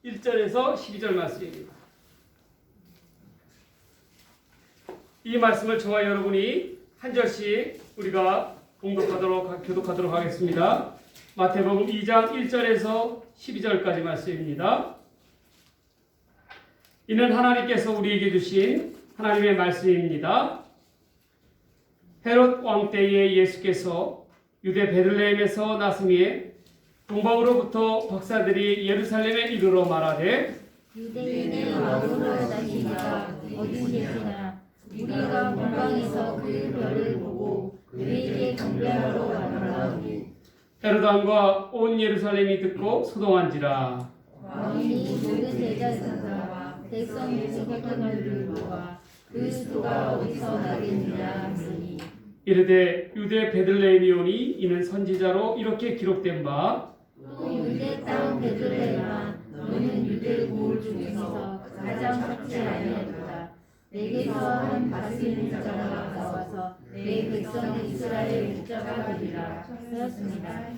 1절에서 12절 말씀입니다. 이 말씀을 저와 여러분이 한 절씩 우리가 교독하도록 하겠습니다. 마태복음 2장 1절에서 12절까지 말씀입니다. 이는 하나님께서 우리에게 주신 하나님의 말씀입니다. 헤롯 왕 때에 예수께서 유대 베들레헴에서 나심에 동방으로부터 박사들이 예루살렘에 이르러 말하되 유대인의 왕으로 나시니가 어디 계시나 우리가 동방에서 그 별을 보고 그에게 경배하러 가노라니. 헤롯 왕과 온 예루살렘이 듣고 소동한지라. 왕이 모든 제자들과 백성 유수객들을 모아 그 수가 어디서 나겠느냐 하시니 이르되 유대 베들레헴이오니 이는 선지자로 이렇게 기록된 바 또 유대 땅 베들레헴아 너는 유대 고을 중에서 가장 작지 아니하도다. 내게서 한 다스리는 자가 나와서 내 백성 이스라엘 목자가 되리라 하였습니다.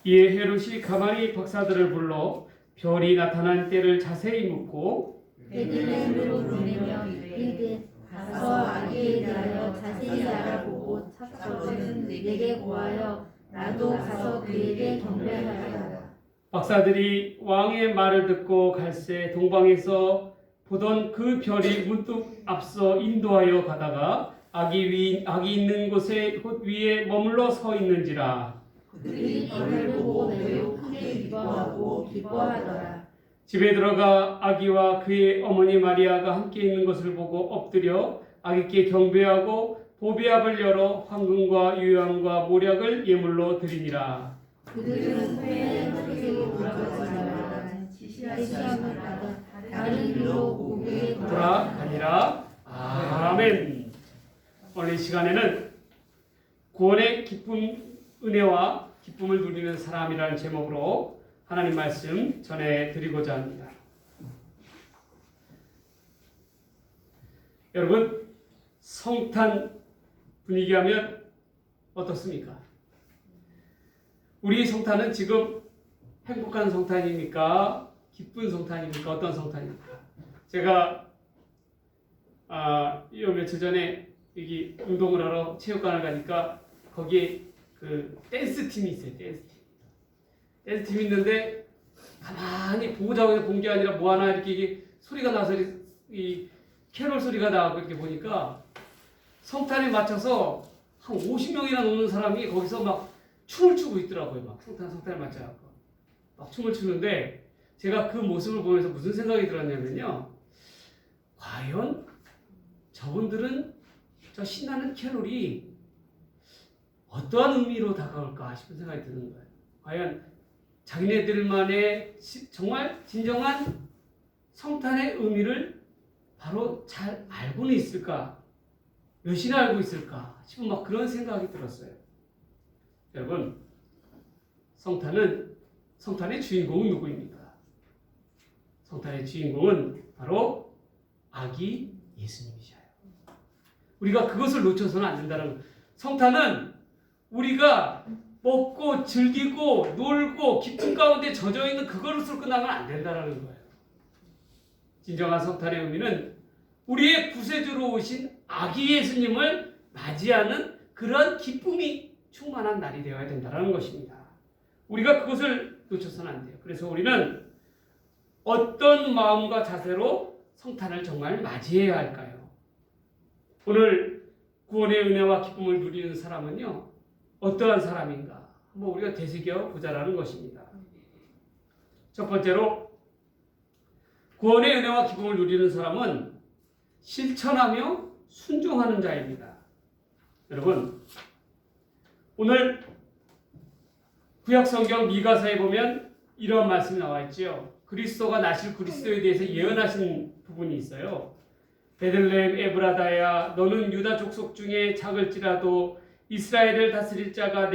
이에 헤롯이 가만히 박사들을 불러 별이 나타난 때를 자세히 묻고 베들레헴으로 보내며 이르되 가서 아기에 대하여 자세히 알아보고 찾거든 내게 고하여 나도 가서 그에게 경배하리라. 박사들이 왕의 말을 듣고 갈새 동방에서 보던 그 별이 문득 앞서 인도하여 가다가 아기 있는 곳에 곧 위에 머물러 서 있는지라. 그들이 별을 보고 매우 크게 기뻐하고 기뻐하더라. 집에 들어가 아기와 그의 어머니 마리아가 함께 있는 것을 보고 엎드려 아기께 경배하고 보배압을 열어 황금과 유향과 모략을 예물로 드리니라. 그들은 후에 흑색으로 돌아가지만 지시함을 받아 다른 길로 고국에 돌아가니라. 아멘. 오늘 이 시간에는 구원의 기쁨, 은혜와 기쁨을 누리는 사람이라는 제목으로 하나님 말씀 전해드리고자 합니다. 여러분, 성탄 분위기 하면 어떻습니까? 우리 성탄은 지금 행복한 성탄입니까? 기쁜 성탄입니까? 어떤 성탄입니까? 제가 이 며칠 전에 여기 운동을 하러 체육관을 가니까 거기에 그 댄스 팀이 있어요. 댄스 팀이 있는데 가만히 보자고 본 게 아니라 뭐 하나 이렇게 소리가 나서 이 캐롤 소리가 나고 이렇게 보니까 성탄에 맞춰서 한 50명이나 넘는 사람이 거기서 막 춤을 추고 있더라고요. 막 성탄에 맞춰갖고 막 춤을 추는데 제가 그 모습을 보면서 무슨 생각이 들었냐면요. 과연 저분들은 저 신나는 캐롤이 어떠한 의미로 다가올까 싶은 생각이 드는 거예요. 과연 자기네들만의 정말 진정한 성탄의 의미를 바로 잘 알고는 있을까? 몇이나 알고 있을까? 싶은 막 그런 생각이 들었어요. 여러분, 성탄의 주인공은 누구입니까? 성탄의 주인공은 바로 아기 예수님이셔요. 우리가 그것을 놓쳐서는 안 된다는 거예요. 성탄은 우리가 먹고 즐기고 놀고 기쁨 가운데 젖어있는 그것으로 끝나면 안 된다는 거예요. 진정한 성탄의 의미는 우리의 구세주로 오신 아기 예수님을 맞이하는 그런 기쁨이 충만한 날이 되어야 된다는 것입니다. 우리가 그것을 놓쳐서는 안 돼요. 그래서 우리는 어떤 마음과 자세로 성탄을 정말 맞이해야 할까요? 오늘 구원의 은혜와 기쁨을 누리는 사람은요, 어떠한 사람인가? 한번 우리가 되새겨 보자라는 것입니다. 첫 번째로, 구원의 은혜와 기쁨을 누리는 사람은 실천하며 순종하는 자입니다. 여러분, 오늘 구약성경 미가서에 보면 이런 말씀이 나와 있지요. 그리스도가 나실 그리스도에 대해서 예언하신 부분이 있어요. 베들레헴 에브라다야, 너는 유다 족속 중에 작을지라도 이스라엘을 다스릴 자가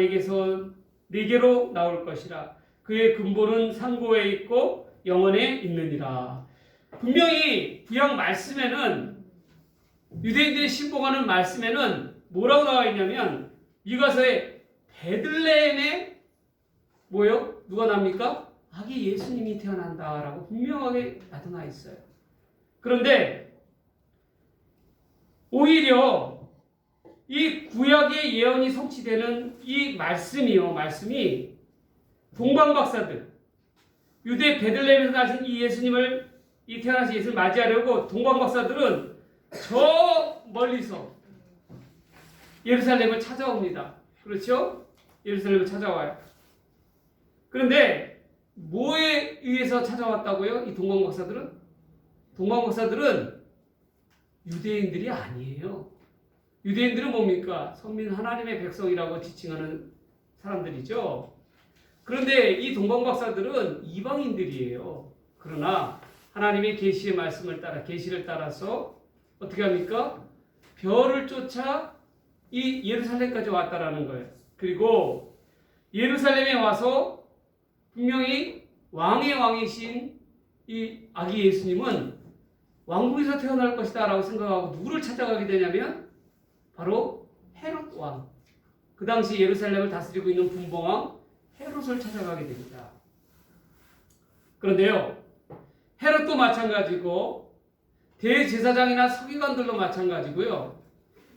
내게로 나올 것이라. 그의 근본은 상고에 있고 영원에 있느니라. 분명히 구약 말씀에는, 유대인들이 신봉하는 말씀에는 뭐라고 나와 있냐면, 미가서에 베들레헴에 뭐요? 누가 납니까? 아기 예수님이 태어난다라고 분명하게 나타나 있어요. 그런데 오히려 이 구약의 예언이 성취되는 이 말씀이 동방박사들, 유대 베들레헴에서 나신 이 예수님을, 이 태어나신 예수를 맞이하려고 동방박사들은 저 멀리서 예루살렘을 찾아옵니다. 그렇죠? 예루살렘을 찾아와요. 그런데 뭐에 의해서 찾아왔다고요? 이 동방박사들은? 동방박사들은 유대인들이 아니에요. 유대인들은 뭡니까? 선민 하나님의 백성이라고 지칭하는 사람들이죠. 그런데 이 동방박사들은 이방인들이에요. 그러나 하나님의 계시의 말씀을 따라, 계시를 따라서 어떻게 합니까? 별을 쫓아 이 예루살렘까지 왔다라는 거예요. 그리고 예루살렘에 와서 분명히 왕의 왕이신 이 아기 예수님은 왕국에서 태어날 것이다 라고 생각하고 누구를 찾아가게 되냐면 바로 헤롯 왕, 그 당시 예루살렘을 다스리고 있는 분봉왕 헤롯을 찾아가게 됩니다. 그런데요, 헤롯도 마찬가지고 대제사장이나 서기관들도 마찬가지고요,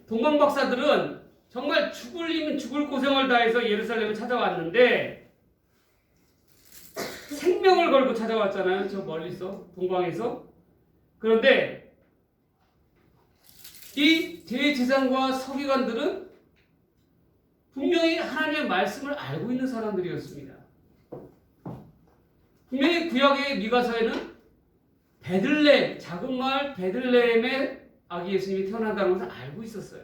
동방박사들은 정말 죽을 고생을 다해서 예루살렘을 찾아왔는데 생명을 걸고 찾아왔잖아요. 저 멀리서, 동방에서. 그런데 이 대제사장과 서기관들은 분명히 하나님의 말씀을 알고 있는 사람들이었습니다. 분명히 구약의 미가서에는 베들레헴, 작은 마을 베들레헴에 아기 예수님이 태어난다는 것을 알고 있었어요.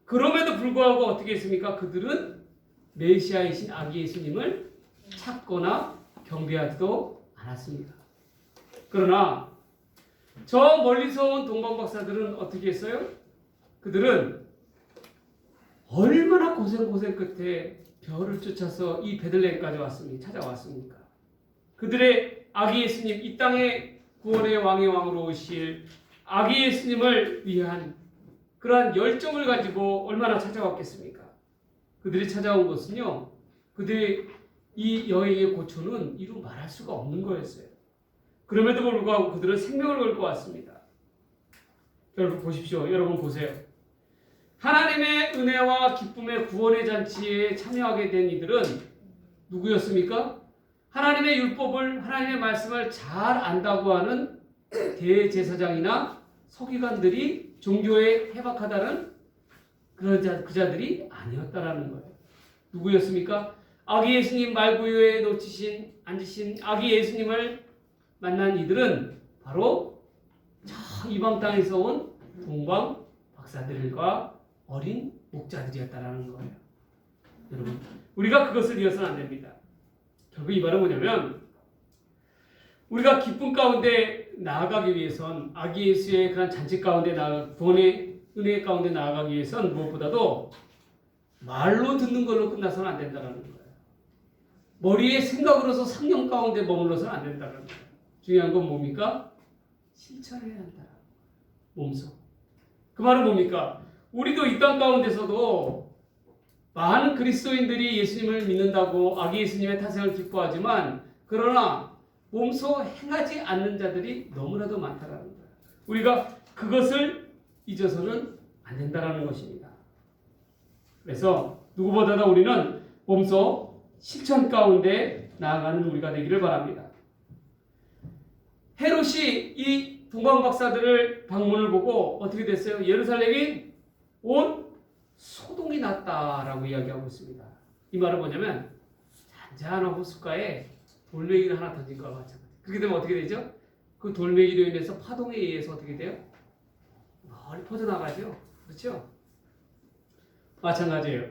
그럼에도 불구하고 어떻게 했습니까? 그들은 메시아이신 아기 예수님을 찾거나 경배하지도 않았습니다. 그러나 저 멀리서 온 동방박사들은 어떻게 했어요? 그들은 얼마나 고생 끝에 별을 쫓아서 이 베들레헴까지 찾아왔습니까? 그들의 아기 예수님, 이 땅의 구원의 왕의 왕으로 오실 아기 예수님을 위한 그러한 열정을 가지고 얼마나 찾아왔겠습니까? 그들이 찾아온 것은요, 그들의 이 여행의 고초는 이루 말할 수가 없는 거였어요. 그럼에도 불구하고 그들은 생명을 걸고 왔습니다. 여러분 보십시오. 여러분 보세요. 하나님의 은혜와 기쁨의 구원의 잔치에 참여하게 된 이들은 누구였습니까? 하나님의 율법을, 하나님의 말씀을 잘 안다고 하는 대제사장이나 서기관들이 종교에 해박하다는 그 자들이 아니었다라는 거예요. 누구였습니까? 아기 예수님 말구유에 앉으신 아기 예수님을 만난 이들은 바로 저 이방 땅에서 온 동방 박사들과 어린 목자들이었다라는 거예요. 여러분, 우리가 그것을 잃어서는 안 됩니다. 결국 이 말은 뭐냐면, 우리가 기쁨 가운데 나아가기 위해선, 아기 예수의 그런 잔치 가운데 구원의 은혜 가운데 나아가기 위해선 무엇보다도 말로 듣는 걸로 끝나서는 안 된다는 거예요. 머리의 생각으로서 상념 가운데 머물러서는 안 된다는 거예요. 중요한 건 뭡니까? 실천해야 한다. 몸소. 그 말은 뭡니까? 우리도 이 땅 가운데서도 많은 그리스도인들이 예수님을 믿는다고 아기 예수님의 탄생을 기뻐하지만, 그러나 몸소 행하지 않는 자들이 너무나도 많다는 거예요. 우리가 그것을 잊어서는 안 된다는 것입니다. 그래서 누구보다도 우리는 몸소 실천 가운데 나아가는 우리가 되기를 바랍니다. 헤롯이 이 동방박사들을 방문을 보고 어떻게 됐어요? 예루살렘이 온 소동이 났다라고 이야기하고 있습니다. 이 말은 뭐냐면 잔잔한 호숫가에 돌멩이를 하나 던진 것과 마찬가지. 그렇게 되면 어떻게 되죠? 그 돌멩이로 인해서 파동에 의해서 어떻게 돼요? 멀리 퍼져나가죠. 그렇죠? 마찬가지예요.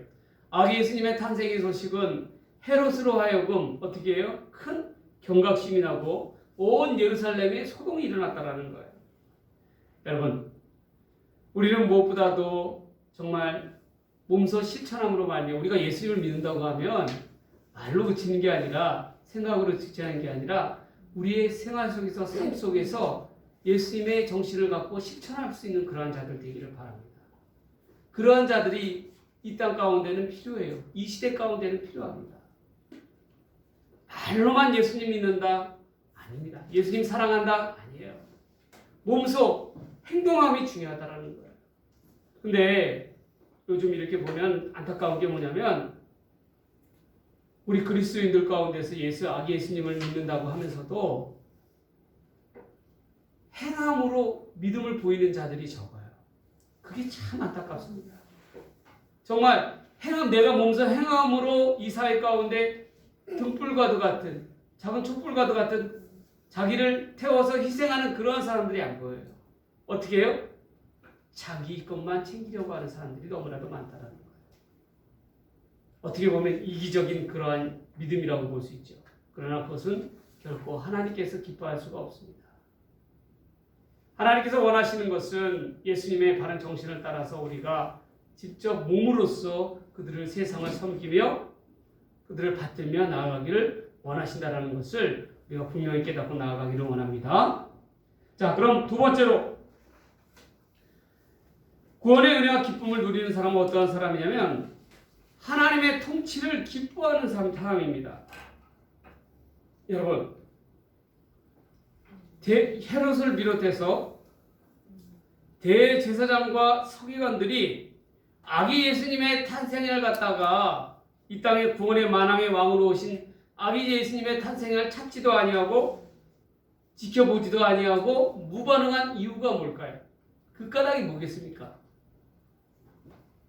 아기 예수님의 탄생의 소식은 헤롯으로 하여금 어떻게 해요? 큰 경각심이 나고 온 예루살렘에 소동이 일어났다라는 거예요. 여러분, 우리는 무엇보다도 정말 몸소 실천함으로 말미암아 우리가 예수님을 믿는다고 하면 말로 그치는 게 아니라, 생각으로 지체하는 게 아니라 우리의 생활 속에서, 삶 속에서 예수님의 정신을 갖고 실천할 수 있는 그러한 자들 되기를 바랍니다. 그러한 자들이 이 땅 가운데는 필요해요. 이 시대 가운데는 필요합니다. 말로만 예수님 믿는다? 아닙니다. 예수님 사랑한다? 아니에요. 몸소 행동함이 중요하다라는 거예요. 근데 요즘 이렇게 보면 안타까운 게 뭐냐면 우리 그리스도인들 가운데서 아기 예수님을 믿는다고 하면서도 행함으로 믿음을 보이는 자들이 적어요. 그게 참 안타깝습니다. 정말 내가 몸소 행함으로 이 사회 가운데 등불과도 같은 작은 촛불과도 같은 자기를 태워서 희생하는 그런 사람들이 안 보여요. 어떻게 해요? 자기 것만 챙기려고 하는 사람들이 너무나도 많다는 거예요. 어떻게 보면 이기적인 그러한 믿음이라고 볼 수 있죠. 그러나 그것은 결코 하나님께서 기뻐할 수가 없습니다. 하나님께서 원하시는 것은 예수님의 바른 정신을 따라서 우리가 직접 몸으로써 그들을 세상을 섬기며 그들을 받들며 나아가기를 원하신다는 것을 우리가 분명히 깨닫고 나아가기를 원합니다. 자, 그럼 두 번째로 구원의 은혜와 기쁨을 누리는 사람은 어떠한 사람이냐면 하나님의 통치를 기뻐하는 사람입니다. 여러분, 헤롯을 비롯해서 대제사장과 서기관들이 아기 예수님의 탄생을 갖다가 이 땅에 구원의 만왕의 왕으로 오신 아기 예수님의 탄생을 찾지도 아니하고 지켜보지도 아니하고 무반응한 이유가 뭘까요? 그 까닭이 뭐겠습니까?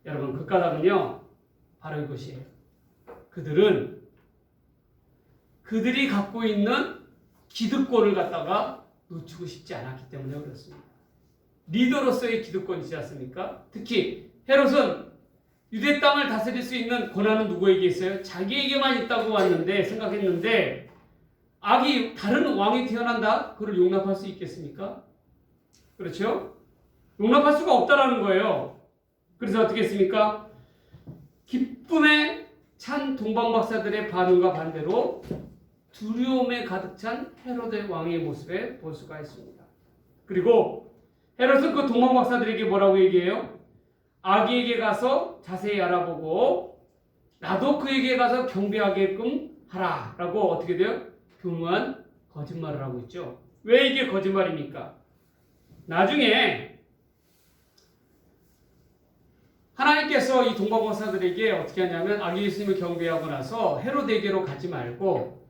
여러분, 그 까닭은요 바로 이것이에요. 그들이 갖고 있는 기득권을 갖다가 놓치고 싶지 않았기 때문에 그렇습니다. 리더로서의 기득권이지 않습니까? 특히 헤롯은 유대 땅을 다스릴 수 있는 권한은 누구에게 있어요? 자기에게만 있다고 생각했는데 다른 왕이 태어난다? 그걸 용납할 수 있겠습니까? 그렇죠? 용납할 수가 없다라는 거예요. 그래서 어떻게 했습니까? 기쁨에 찬 동방박사들의 반응과 반대로 두려움에 가득 찬 헤롯의 왕의 모습에 볼 수가 있습니다. 그리고 헤롯은 그 동방박사들에게 뭐라고 얘기해요? 아기에게 가서 자세히 알아보고 나도 그에게 가서 경배하게끔 하라 라고 어떻게 돼요? 교묘한 거짓말을 하고 있죠. 왜 이게 거짓말입니까? 나중에 하나님께서 이 동방박사들에게 어떻게 하냐면 아기 예수님을 경배하고 나서 헤롯에게로 가지 말고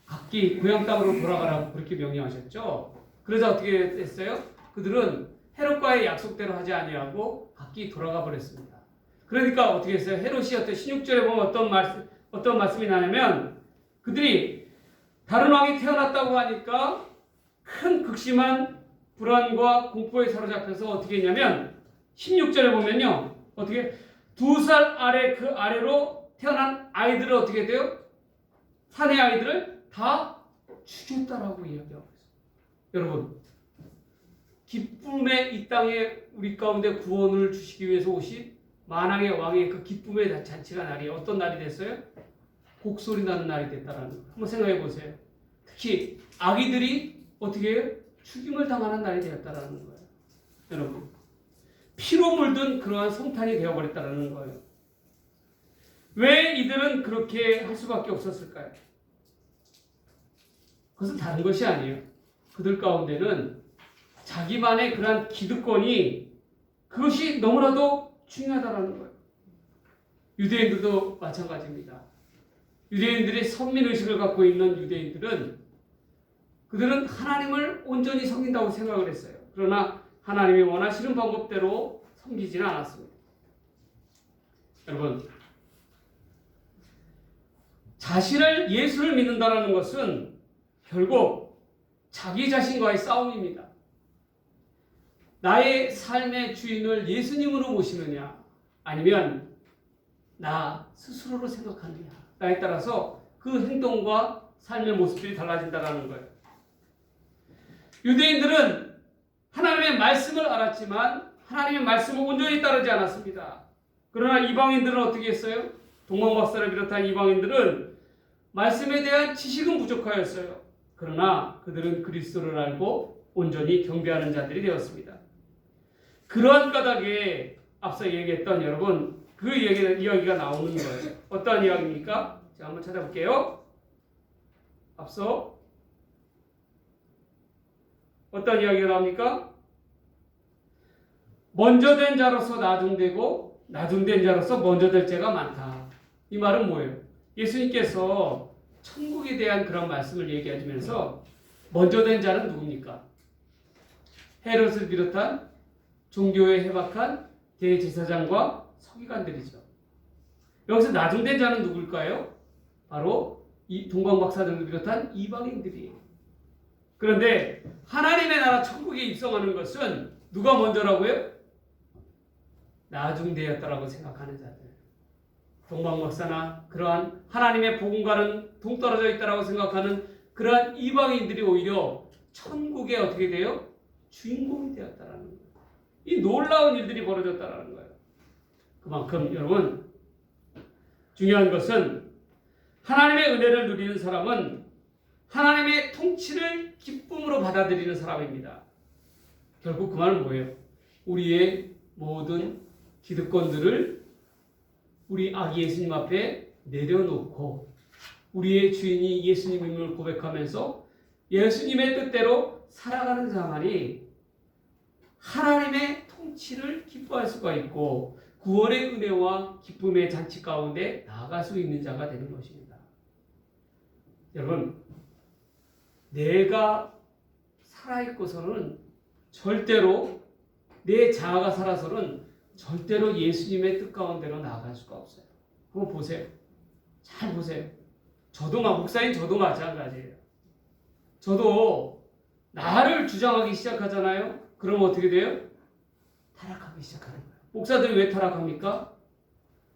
각기 고향 땅으로 돌아가라고 그렇게 명령하셨죠. 그래서 어떻게 됐어요? 그들은 헤롯과의 약속대로 하지 아니하고 각기 돌아가 버렸습니다. 그러니까 어떻게 했어요? 헤롯이 16절에 보면 어떤 말씀이 나냐면 그들이 다른 왕이 태어났다고 하니까 큰 극심한 불안과 공포에 사로잡혀서 어떻게 했냐면 16절에 보면요. 어떻게 2살 아래 그 아래로 태어난 아이들을 어떻게 돼요? 사내 아이들을 다 죽였다라고 이야기하고 있어요. 여러분, 기쁨의 이 땅에 우리 가운데 구원을 주시기 위해서 오신 만왕의 왕의 그 기쁨의 잔치가 날이 어떤 날이 됐어요? 곡소리 나는 날이 됐다라는 거. 한번 생각해 보세요. 특히 아기들이 어떻게 해요? 죽임을 당하는 날이 되었다라는 거예요. 여러분, 피로 물든 그러한 성탄이 되어버렸다라는 거예요. 왜 이들은 그렇게 할 수밖에 없었을까요? 그것은 다른 것이 아니에요. 그들 가운데는 자기만의 그러한 기득권이 그것이 너무나도 중요하다는 거예요. 유대인들도 마찬가지입니다. 유대인들이 선민의식을 갖고 있는 유대인들은 그들은 하나님을 온전히 섬긴다고 생각을 했어요. 그러나 하나님이 원하시는 방법대로 섬기지는 않았습니다. 여러분, 예수를 믿는다는 것은 결국 자기 자신과의 싸움입니다. 나의 삶의 주인을 예수님으로 모시느냐 아니면 나 스스로로 생각하느냐 나에 따라서 그 행동과 삶의 모습들이 달라진다는 거예요. 유대인들은 하나님의 말씀을 알았지만 하나님의 말씀을 온전히 따르지 않았습니다. 그러나 이방인들은 어떻게 했어요? 동방박사를 비롯한 이방인들은 말씀에 대한 지식은 부족하였어요. 그러나 그들은 그리스도를 알고 온전히 경배하는 자들이 되었습니다. 그러한 까닭에 앞서 얘기했던 여러분 그 이야기가 나오는 거예요. 어떤 이야기입니까? 제가 한번 찾아볼게요. 앞서 어떤 이야기가 나옵니까? 먼저 된 자로서 나중되고 나중된 자로서 먼저 될 죄가 많다. 이 말은 뭐예요? 예수님께서 천국에 대한 그런 말씀을 얘기하시면서 먼저 된 자는 누굽니까? 헤롯을 비롯한 종교에 해박한 대제사장과 서기관들이죠. 여기서 나중된 자는 누굴까요? 바로 이 동방박사들을 비롯한 이방인들이에요. 그런데 하나님의 나라 천국에 입성하는 것은 누가 먼저라고요? 나중되었다라고 생각하는 자들. 동방박사나 그러한 하나님의 복음과는 동떨어져 있다라고 생각하는 그러한 이방인들이 오히려 천국에 어떻게 돼요? 주인공이 되었다라는 거예요. 이 놀라운 일들이 벌어졌다라는 거예요. 그만큼 여러분 중요한 것은 하나님의 은혜를 누리는 사람은 하나님의 통치를 기쁨으로 받아들이는 사람입니다. 결국 그 말은 뭐예요? 우리의 모든 기득권들을 우리 아기 예수님 앞에 내려놓고 우리의 주인이 예수님임을 고백하면서 예수님의 뜻대로 살아가는 자만이 하나님의 통치를 기뻐할 수가 있고 구원의 은혜와 기쁨의 잔치 가운데 나아갈 수 있는 자가 되는 것입니다. 여러분, 내가 살아있고서는 절대로 내 자아가 살아서는 절대로 예수님의 뜻 가운데로 나아갈 수가 없어요. 한번 보세요. 잘 보세요. 목사님 저도 마찬가지예요. 저도 나를 주장하기 시작하잖아요. 그럼 어떻게 돼요? 타락하기 시작하는 거예요. 목사들이 왜 타락합니까?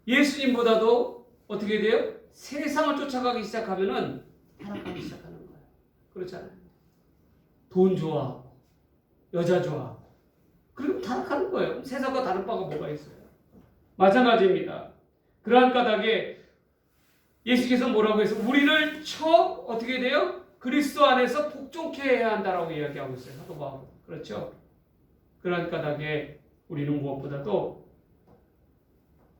예수님보다도 어떻게 돼요? 세상을 쫓아가기 시작하면은 타락하기 시작하는 거예요. 그렇잖아요. 돈 좋아하고 여자 좋아하고 그럼 타락하는 거예요. 세상과 다른 바가 뭐가 있어요? 마찬가지입니다. 그러한 까닭에 예수께서 뭐라고 해서 우리를 어떻게 돼요? 그리스도 안에서 복종케 해야 한다라고 이야기하고 있어요. 사도바울은. 그렇죠? 그러한 까닭에 우리는 무엇보다도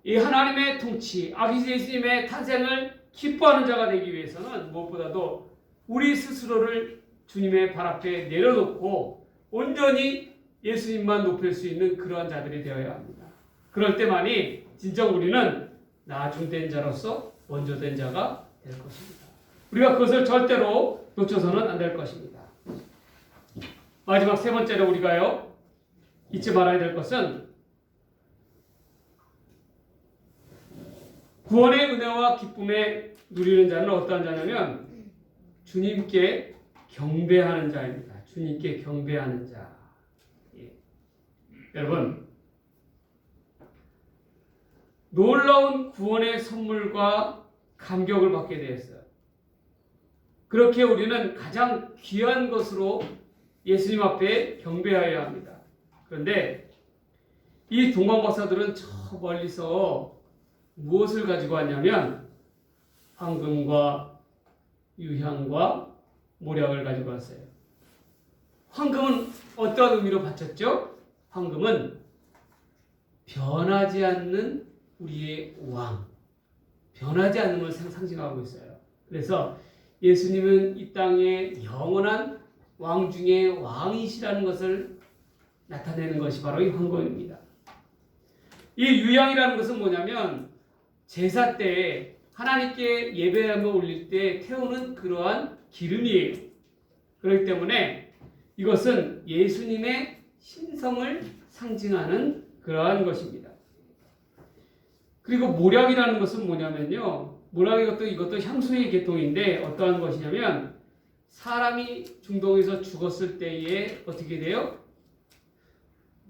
이 하나님의 통치, 아기 예수님의 탄생을 기뻐하는 자가 되기 위해서는 무엇보다도 우리 스스로를 주님의 발 앞에 내려놓고 온전히 예수님만 높일 수 있는 그러한 자들이 되어야 합니다. 그럴 때만이 진정 우리는 나중된 자로서 먼저 된 자가 될 것입니다. 우리가 그것을 절대로 놓쳐서는 안 될 것입니다. 마지막 세 번째로 우리가요 잊지 말아야 될 것은 구원의 은혜와 기쁨에 누리는 자는 어떠한 자냐면 주님께 경배하는 자입니다. 주님께 경배하는 자. 예. 여러분, 놀라운 구원의 선물과 감격을 받게 되었어요. 그렇게 우리는 가장 귀한 것으로 예수님 앞에 경배하여야 합니다. 그런데 이 동방박사들은 저 멀리서 무엇을 가지고 왔냐면 황금과 유향과 모략을 가지고 왔어요. 황금은 어떤 의미로 바쳤죠? 황금은 변하지 않는 우리의 왕, 변하지 않는 걸 상징하고 있어요. 그래서 예수님은 이 땅의 영원한 왕 중에 왕이시라는 것을 나타내는 것이 바로 이 황금입니다. 이 유향이라는 것은 뭐냐면 제사 때 하나님께 예배하며 올릴 때 태우는 그러한 기름이에요. 그렇기 때문에 이것은 예수님의 신성을 상징하는 그러한 것입니다. 그리고 모략이라는 것은 뭐냐면요. 이것도 향수의 계통인데 어떠한 것이냐면 사람이 중동에서 죽었을 때에 어떻게 돼요?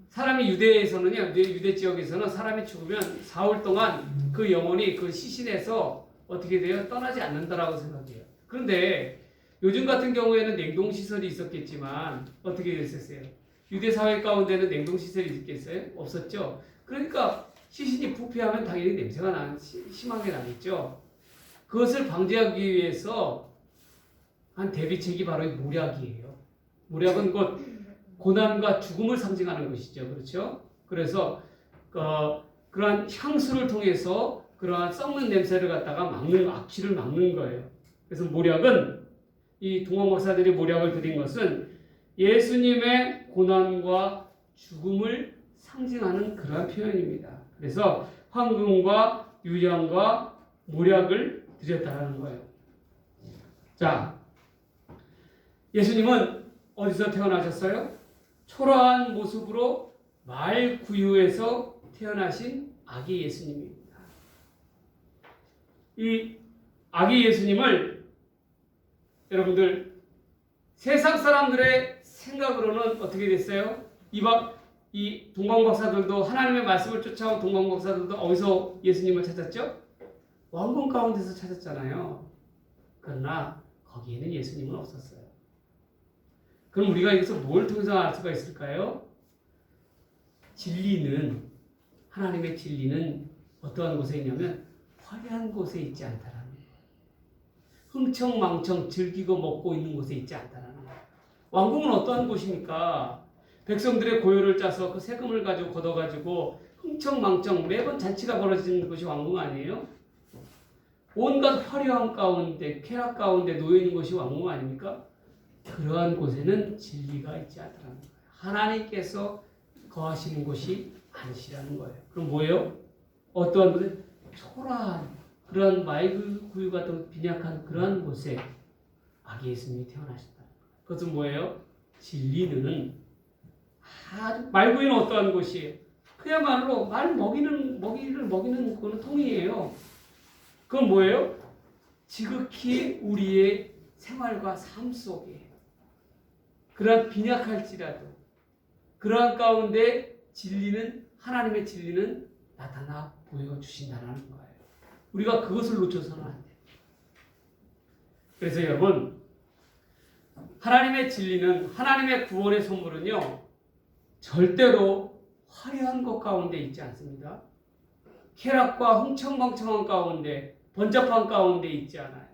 사람이 유대에서는요, 유대 지역에서는 사람이 죽으면 4월 동안 그 영혼이 그 시신에서 어떻게 돼요? 떠나지 않는다라고 생각해요. 그런데 요즘 같은 경우에는 냉동시설이 있었겠지만 어떻게 됐었어요? 유대 사회 가운데는 냉동시설이 있겠어요? 없었죠? 그러니까 시신이 부패하면 당연히 냄새가 심하게 나겠죠? 그것을 방지하기 위해서 한 대비책이 바로 이 모략이에요. 모략은 곧 고난과 죽음을 상징하는 것이죠. 그렇죠? 그래서 그러한 향수를 통해서 그러한 썩는 냄새를 갖다가 악취를 막는 거예요. 그래서 모략은 이 동방 박사들이 모략을 드린 것은 예수님의 고난과 죽음을 상징하는 그러한 표현입니다. 그래서 황금과 유향과 모략을 드렸다는 거예요. 자, 예수님은 어디서 태어나셨어요? 초라한 모습으로 말 구유에서 태어나신 아기 예수님입니다. 이 아기 예수님을 여러분들 세상 사람들의 생각으로는 어떻게 됐어요? 이 동방박사들도 하나님의 말씀을 쫓아온 동방박사들도 어디서 예수님을 찾았죠? 왕궁 가운데서 찾았잖아요. 그러나 거기에는 예수님은 없었어요. 그럼 우리가 여기서 뭘 통해서 알 수가 있을까요? 진리는, 하나님의 진리는 어떠한 곳에 있냐면 화려한 곳에 있지 않다라는 거예요. 흥청망청 즐기고 먹고 있는 곳에 있지 않다라는 거예요. 왕궁은 어떠한 곳입니까? 백성들의 고요를 짜서 그 세금을 가지고 걷어가지고 흥청망청 매번 잔치가 벌어지는 곳이 왕궁 아니에요? 온갖 화려함 가운데 쾌락 가운데 놓여있는 것이 왕궁 아닙니까? 그러한 곳에는 진리가 있지 않다는 거예요. 하나님께서 거하시는 곳이 아니시라는 거예요. 그럼 뭐예요? 어떠한 곳에? 초라한 그러한 말구유 같은 빈약한 그러한 곳에 아기 예수님이 태어나셨다. 그것은 뭐예요? 진리는 아주 말구유는 어떠한 곳이에요? 그야말로 먹이를 먹이는 그거는 통이에요. 그건 뭐예요? 지극히 우리의 생활과 삶 속에 그러한 빈약할지라도 그러한 가운데 진리는, 하나님의 진리는 나타나 보여주신다는 거예요. 우리가 그것을 놓쳐서는 안 돼요. 그래서 여러분, 하나님의 진리는, 하나님의 구원의 선물은요, 절대로 화려한 것 가운데 있지 않습니다. 쾌락과 흥청망청한 가운데, 번잡한 가운데 있지 않아요.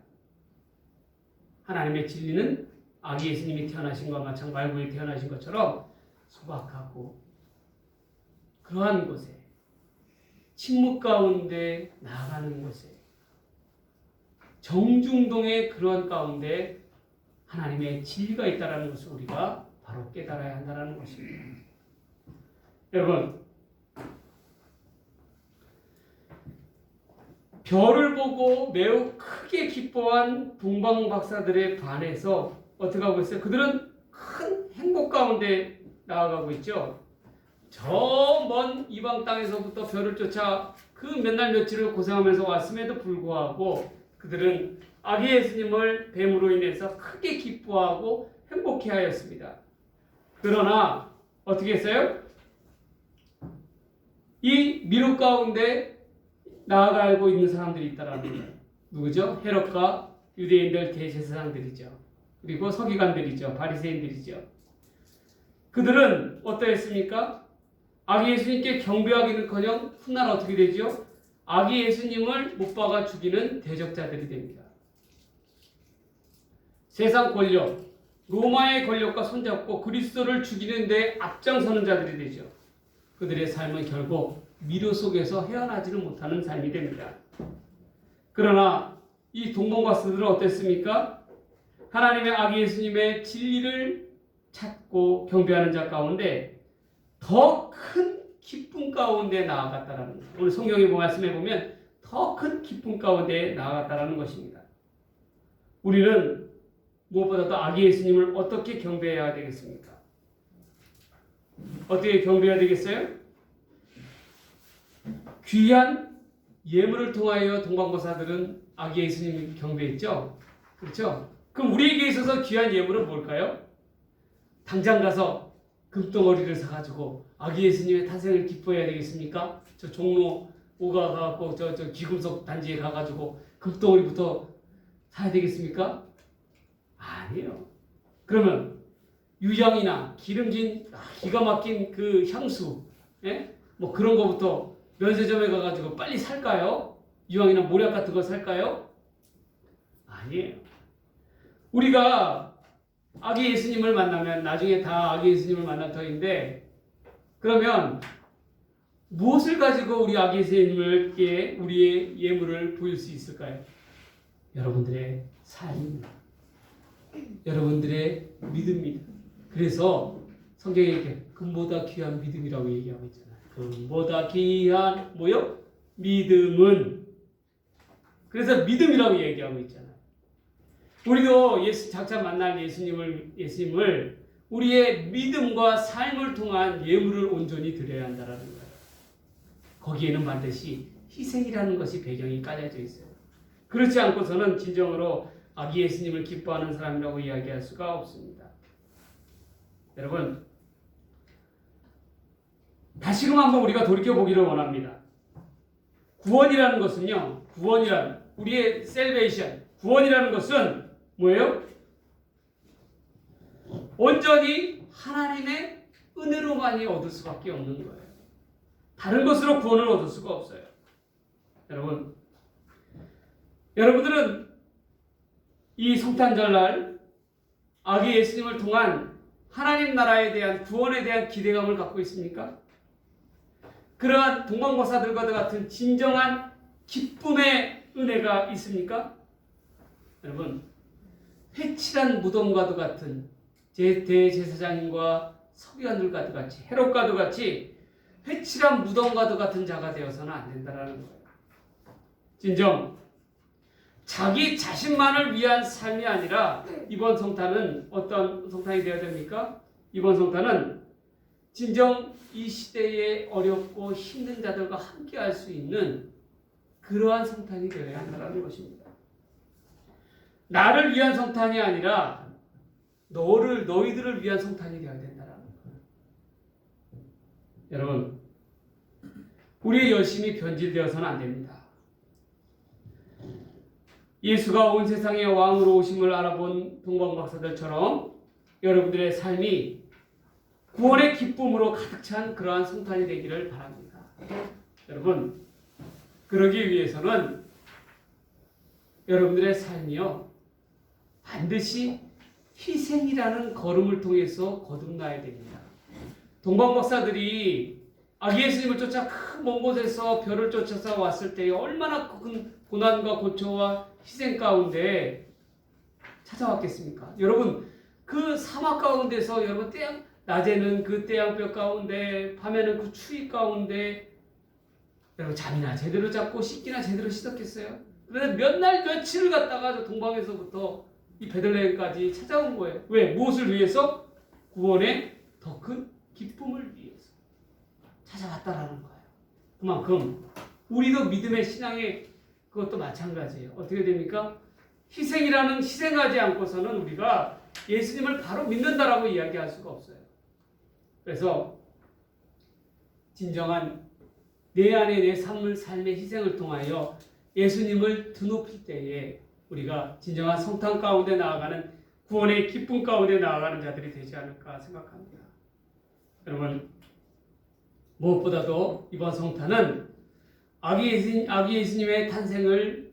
하나님의 진리는 아기 예수님이 태어나신 것과 마찬가지 말구에 태어나신 것처럼 소박하고 그러한 곳에 침묵 가운데 나아가는 곳에 정중동의 그러한 가운데 하나님의 진리가 있다는 것을 우리가 바로 깨달아야 한다는 것입니다. 여러분, 별을 보고 매우 크게 기뻐한 동방 박사들에 반해서 어떻게 하고 있어요? 그들은 큰 행복 가운데 나아가고 있죠. 저 먼 이방 땅에서부터 별을 쫓아 그 몇 날 며칠을 고생하면서 왔음에도 불구하고 그들은 아기 예수님을 뱀으로 인해서 크게 기뻐하고 행복해하였습니다. 그러나 어떻게 했어요? 이 미혹 가운데 나아가고 있는 사람들이 있다라는 거예요. 누구죠? 헤롯과 유대인들 대제사장들이죠. 그리고 서기관들이죠. 바리새인들이죠. 그들은 어떠했습니까? 아기 예수님께 경배하기는커녕 훗날 어떻게 되죠? 아기 예수님을 못 박아 죽이는 대적자들이 됩니다. 세상 권력, 로마의 권력과 손잡고 그리스도를 죽이는 데 앞장서는 자들이 되죠. 그들의 삶은 결국 미로 속에서 헤어나지를 못하는 삶이 됩니다. 그러나 이 동방박사들은 어땠습니까? 하나님의 아기 예수님의 진리를 찾고 경배하는 자 가운데 더 큰 기쁨 가운데 나아갔다라는 거예요. 오늘 성경의 말씀에 보면 더 큰 기쁨 가운데 나아갔다라는 것입니다. 우리는 무엇보다도 아기 예수님을 어떻게 경배해야 되겠습니까? 어떻게 경배해야 되겠어요? 귀한 예물을 통하여 동방박사들은 아기 예수님을 경배했죠. 그렇죠? 그럼 우리에게 있어서 귀한 예물은 뭘까요? 당장 가서 금덩어리를 사가지고 아기 예수님의 탄생을 기뻐해야 되겠습니까? 저 종로 5가 가갖고 저 귀금속 단지에 가가지고 금덩어리부터 사야 되겠습니까? 아니에요. 그러면 유향이나 기름진 기가 막힌 그 향수, 예? 뭐 그런 거부터 면세점에 가가지고 빨리 살까요? 유향이나 모략 같은 거 살까요? 아니에요. 우리가 아기 예수님을 만나면 나중에 다 아기 예수님을 만날 터인데 그러면 무엇을 가지고 우리 아기 예수님께 우리의 예물을 보일 수 있을까요? 여러분들의 삶입니다. 여러분들의 믿음입니다. 그래서 성경에 이렇게 금보다 귀한 믿음이라고 얘기하고 있잖아요. 금보다 귀한 뭐요? 믿음은. 그래서 믿음이라고 얘기하고 있잖아요. 우리도 장차 만날 예수님을 우리의 믿음과 삶을 통한 예물을 온전히 드려야 한다는 거예요. 거기에는 반드시 희생이라는 것이 배경이 깔려져 있어요. 그렇지 않고서는 진정으로 아기 예수님을 기뻐하는 사람이라고 이야기할 수가 없습니다. 여러분, 다시금 한번 우리가 돌이켜보기를 원합니다. 구원이라는 것은요, 우리의 셀베이션, 구원이라는 것은 뭐예요? 온전히 하나님의 은혜로만이 얻을 수밖에 없는 거예요. 다른 것으로 구원을 얻을 수가 없어요. 여러분들은 이 성탄절날 아기 예수님을 통한 하나님 나라에 대한 구원에 대한 기대감을 갖고 있습니까? 그러한 동방박사들과 같은 진정한 기쁨의 은혜가 있습니까? 여러분, 회칠한 무덤과도 같은 대제사장님과 서기관들과도 같이 헤롯과도 같이 회칠한 무덤과도 같은 자가 되어서는 안 된다는 거예요. 진정 자기 자신만을 위한 삶이 아니라 이번 성탄은 어떤 성탄이 되어야 됩니까? 이번 성탄은 진정 이 시대에 어렵고 힘든 자들과 함께 할 수 있는 그러한 성탄이 되어야 한다는 것입니다. 나를 위한 성탄이 아니라 너희들을 위한 성탄이 되어야 된다는 거예요. 여러분, 우리의 열심이 변질되어서는 안 됩니다. 예수가 온 세상의 왕으로 오심을 알아본 동방박사들처럼 여러분들의 삶이 구원의 기쁨으로 가득 찬 그러한 성탄이 되기를 바랍니다. 여러분, 그러기 위해서는 여러분들의 삶이요, 반드시 희생이라는 걸음을 통해서 거듭나야 됩니다. 동방박사들이 아기 예수님을 쫓아 큰 먼 곳에서 별을 쫓아서 왔을 때 얼마나 큰 고난과 고초와 희생 가운데 찾아왔겠습니까? 여러분, 그 사막 가운데서 여러분 낮에는 그 태양볕 가운데, 밤에는 그 추위 가운데 여러분 잠이나 제대로 잤고 씻기나 제대로 씻었겠어요? 그래서 몇 날 며칠을 갔다가 동방에서부터 이 베들레헴까지 찾아온 거예요. 왜? 무엇을 위해서? 구원의 더 큰 기쁨을 위해서 찾아왔다라는 거예요. 그만큼 우리도 믿음의 신앙의 그것도 마찬가지예요. 어떻게 됩니까? 희생하지 않고서는 우리가 예수님을 바로 믿는다라고 이야기할 수가 없어요. 그래서 진정한 내 안에 내 삶의 희생을 통하여 예수님을 드높일 때에 우리가 진정한 성탄 가운데 나아가는 구원의 기쁨 가운데 나아가는 자들이 되지 않을까 생각합니다. 여러분, 무엇보다도 이번 성탄은 아기 예수님의 탄생을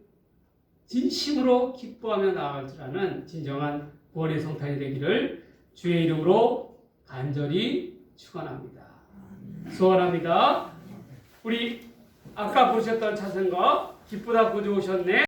진심으로 기뻐하며 나아갈 줄 아는 진정한 구원의 성탄이 되기를 주의 이름으로 간절히 축원합니다. 소원합니다. 우리 아까 보셨던 찬송가 기쁘다 구주 오셨네.